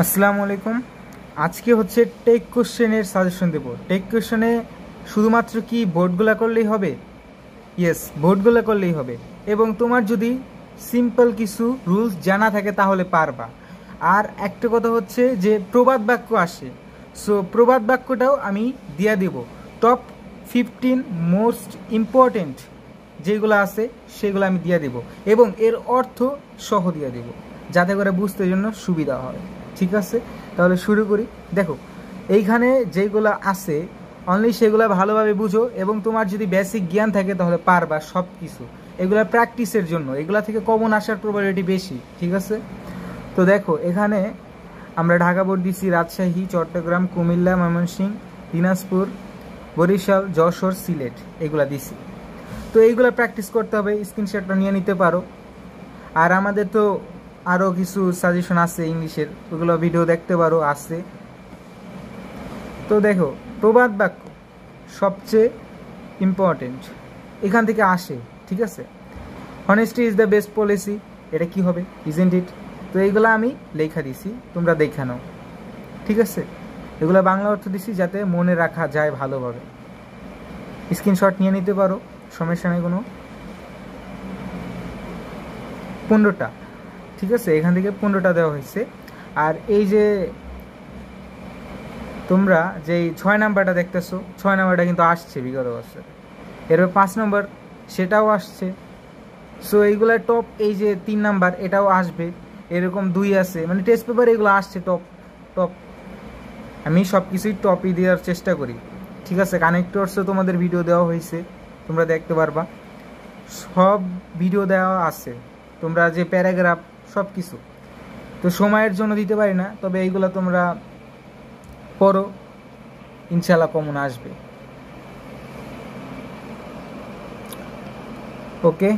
আসসালামু আলাইকুম। আজকে হচ্ছে টেক কোশ্চেনের সাজেশন দেব। টেক কোশ্চেনে শুধুমাত্র কি বোর্ডগুলো করলেই হবে? ইয়েস, বোর্ডগুলো করলেই হবে। এবং তোমার যদি সিম্পল কিছু রুলস জানা থাকে তাহলে পারবা। আর একটা কথা হচ্ছে যে প্রবাদ বাক্য আসে, সো প্রবাদ বাক্যটাও আমি দিয়ে দেব। টপ 15 মোস্ট ইম্পর্টেন্ট যেগুলো আছে সেগুলো আমি দিয়ে দেব এবং এর অর্থ সহ দিয়ে দেব, যাতে করে বুঝতে জন্য সুবিধা হয়। ঠিক আছে, তাহলে শুরু করি। দেখো, এইখানে যেগুলো আছে অনলি সেগুলো ভালোভাবে বুঝো এবং তোমার যদি বেসিক জ্ঞান থাকে তাহলে পারবা সব কিছু। এগুলো প্র্যাকটিসের জন্য, এগুলা থেকে কমন আসার প্রবাবিলিটি বেশি। ঠিক আছে, তো দেখো এখানে আমরা ঢাকা বোর্ড দিছি, রাজশাহী, চট্টগ্রাম, কুমিল্লা, ময়মনসিংহ, দিনাজপুর, বরিশাল, যশোর, সিলেট এগুলা দিছি। তো এইগুলো প্র্যাকটিস করতে হবে, স্ক্রিনশটটা নিয়ে নিতে পারো। আর আমাদের তো আরও কিছু সাজেশন আছে ইংলিশের, ওগুলো ভিডিও দেখতে পারো, আছে। তো দেখো, প্রবাদ বাক্য সবচেয়ে ইম্পর্টেন্ট, এখান থেকে আসে। ঠিক আছে, honesty is the best policy, এটা কি হবে? Isn't it? তো এইগুলো আমি লেখা দিছি, তোমরা দেখে নাও। ঠিক আছে, এগুলো বাংলা অর্থ দিছি যাতে মনে রাখা যায় ভালোভাবে। স্ক্রিনশট নিয়ে নিতে পারো, সমস্যা নেই কোনো। 15টা, ঠিক আছে, এখান থেকে 15টা দেওয়া হয়েছে। আর এই যে তোমরা যেই 6 নাম্বারটা দেখতেছো, 6 নাম্বারটা কিন্তু আসছে বিগত বছর। এরপর 5 নম্বর সেটাও আসছে। সো এইগুলা টপ, এই যে 3 নাম্বার এটাও আসবে, এরকম 2 আছে, মানে টেস্ট পেপার এগুলো আসছে টপ টপ। আমি সব কিছুই টপই দেওয়ার চেষ্টা করি। ঠিক আছে, কানেক্টরসও তোমাদের ভিডিও দেওয়া হয়েছে, তোমরা দেখতে পারবা, সব ভিডিও দেওয়া আছে, তোমরা যে প্যারাগ্রাফ সব কিছু। তো সময়ের জন্য দিতে পারি না, তবে এইগুলো তোমরা পড়ো, ইনশাল্লাহ কমন আসবে। ওকে।